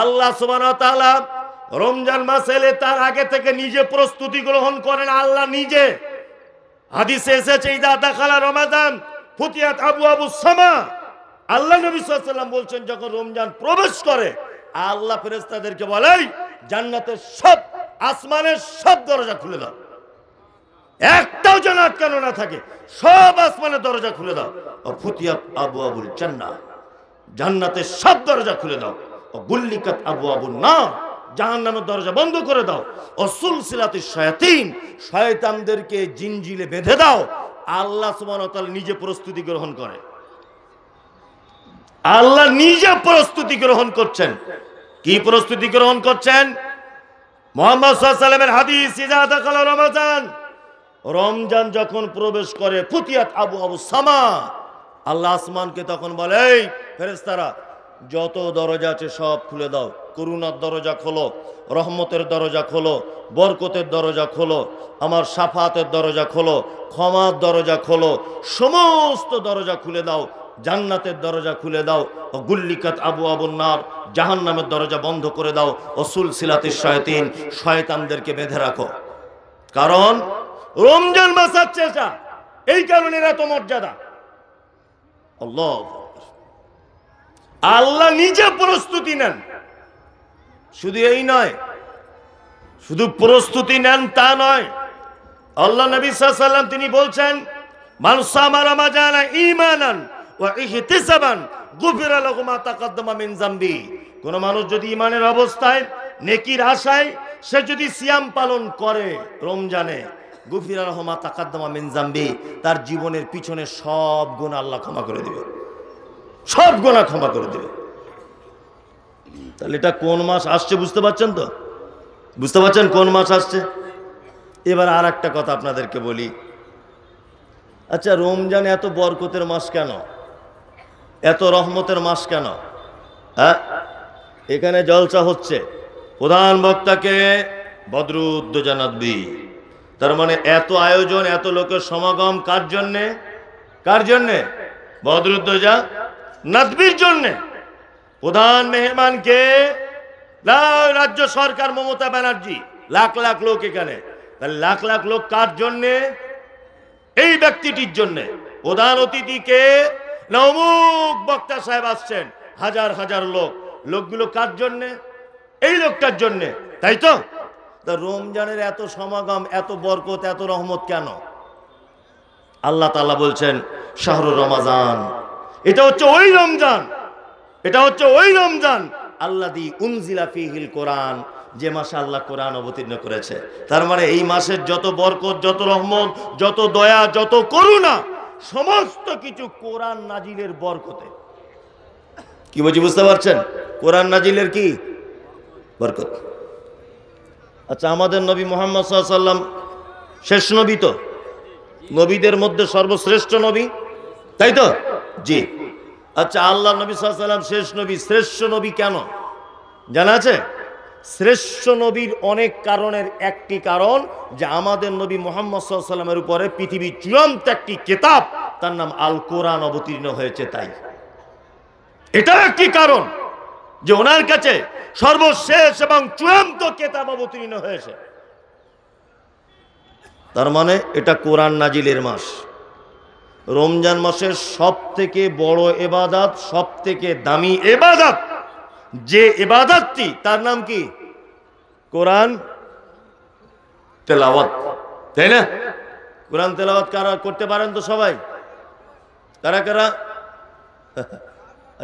আল্লাহ সুবহানাহু ওয়া তাআলা রমজান মাস এলে তার আগে থেকে নিজে প্রস্তুতি গ্রহণ করেন। আল্লাহ নিজে হাদিসে এসেছে ইদা দাখালা রমাদান ফুতিয়াত আবওয়াবুস সামা। আল্লাহ নবী সাল্লাল্লাহু আলাইহি ওয়াসাল্লাম বলছেন যখন রমজান প্রবেশ করে আল্লাহ ফেরেশতাদেরকে বলে জান্নাতের সব আসমানের সব দরজা খুলে দাও, একটাও যেন আটকানো না থাকে, সব আসমানের দরজা খুলে দাও। ফুতিয়াত আবওয়াবুল জান্নাহ, জান্নাতের সব দরজা খুলে দাও। গুল্লিকাত আবওয়াবুন নার, জাহান্নামের দরজা বন্ধ করে দাও। সুলসিলাতিশ শায়াতিন, শয়তানদেরকে জিনজিলে বেঁধে দাও। আল্লাহ সুবহানাহু ওয়া তাআলা নিজে প্রস্তুতি গ্রহণ করে। আল্লাহ নিজে প্রস্তুতি গ্রহণ করছেন। কি প্রস্তুতি গ্রহণ করছেন? মুহাম্মদ সাল্লাল্লাহু আলাইহি ওয়াসাল্লামের হাদিস, ইজা দাখালা রমাদান, রমজান যখন প্রবেশ করে ফুতিয়াত আবওয়াবুস সামা, আল্লাহ আসমানকে তখন বলে এই ফেরেশতারা যত দরজা আছে সব খুলে দাও। করুণার দরজা খোলো, রহমতের দরজা খোলো, বরকতের দরজা খোলো, আমার শাফাতের দরজা খোলো, ক্ষমার দরজা খোলো, সমস্ত দরজা খুলে দাও। জান্নাতের দরজা খুলে দাও। গুল্লিকাত আবওয়াবুন নার, জাহান্নামের দরজা বন্ধ করে দাও। সুলসিলাতিশ শায়াতিন, শয়তানদেরকে বেঁধে রাখো। কারণ রমজান মাস আছে, এই কারণে এত মর্যাদা। আল্লাহ আল্লাহ নিজে প্রস্তুতি নেন। শুধু এই নয়, শুধু প্রস্তুতি নেন তা নয়, আল্লাহ নবী সাল্লাল্লাহু আলাইহি ওয়াসাল্লাম তিনি বলছেন মান সামা রমাদান ঈমানান ওয়া ইহতিসাবান গুফিরা লাহু মা তাকাদ্দামা মিন যামবি। কোন মানুষ যদি ঈমানের অবস্থায় নেকির আশায় সে যদি সিয়াম পালন করে রমজানে, গুফিরা লাহু মা তাকাদ্দামা মিন যামবি, তার জীবনের পিছনে সব গুনাহ আল্লাহ ক্ষমা করে দিবে, সব গুনাহ ক্ষমা করে দিবে। তাহলে এটা কোন মাস আসছে বুঝতে পারছেন তো? বুঝতে পারছেন কোন মাস আসছে? এবার আর একটা কথা আপনাদেরকে বলি। আচ্ছা, রমজান এত বরকতের মাস কেন, এত রহমতের মাস কেন? হ্যাঁ, এখানে জলসা হচ্ছে, প্রধান বক্তাকে বদরুদ্দোজা নদবী, তার মানে এত আয়োজন, এত লোকের সমাগম কার জন্যে? কার জন্যে? বদরুদ্দোজা নদবীর জন্যে। প্রধান মেহমানকে রাজ্য সরকার মমতা ব্যানার্জি, লাখ লাখ লোক এখানে, তাহলে লাখ লাখ লোক কার জন্যে? এই ব্যক্তিটির জন্যে। প্রধান অতিথিকে অমুক বক্তা সাহেব আসছেন, হাজার হাজার লোক, লোকগুলো কার জন্যে? এই লোকটার জন্যে, তাই তো? রমজানের এত সমাগম, এত বরকত, এত রহমত কেন? আল্লাহ তাআলা বলছেন শাহরুর রমাজান, এটা হচ্ছে ওই রমজান, এটা হচ্ছে ওই রমজান আল্লাযী উনজিলা ফীহিল কোরআন, যে মাসে আল্লাহ কোরআন অবতীর্ণ করেছে। তার মানে এই মাসের যত বরকত, যত রহমত, যত দয়া, যত করুণা, সমস্ত কিছু কোরআন নাজিলের বরকতে। কি বলছি বুঝতে পারছেন? কোরআন নাজিলের কি বরকত। আচ্ছা, আমাদের নবী মুহাম্মদ সাল্লাল্লাহু আলাইহি ওয়াসাল্লাম শেষ নবী তো, নবীদের মধ্যে সর্বশ্রেষ্ঠ নবী, তাই তো? জি। আচ্ছা, আল্লাহ নবী সাল্লাল্লাহু আলাইহি ওয়াসাল্লাম শেষ নবী, শ্রেষ্ঠ নবী কেন জানা আছে? শ্রেষ্ঠ নবীর অনেক কারণের একটি কারণ যে আমাদের নবী মুহাম্মদ সাল্লাল্লাহু আলাইহি ওয়াসাল্লামের উপরে পৃথিবীর চূড়ান্ত একটি কিতাব, তার নাম আল কোরআন অবতীর্ণ হয়েছে। তাই এটাও একটি কারণ যে ওনার কাছে সর্বশেষ এবং চূড়ান্ত কিতাব অবতীর্ণ হয়েছে। তার মানে এটা কোরআন নাজিলের মাস। রমজান মাসের সব থেকে বড় ইবাদত, সব থেকে দামি ইবাদত, যে ইবাদতটি, তার নাম কি? কোরআন তেলাওয়াত, তাই না? কোরআন তেলাওয়াত কারা করতে পারেন তো সবাই? কারা কারা?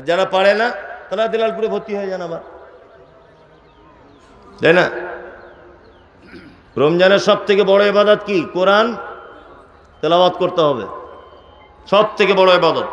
যারা পারে না তারা দিলালপুরে ভর্তি হয়ে যান আবার, তাই না? রমজানের সব থেকে বড় ইবাদত কি? কোরআন তেলাওয়াত করতে হবে, সব থেকে বড় ইবাদত।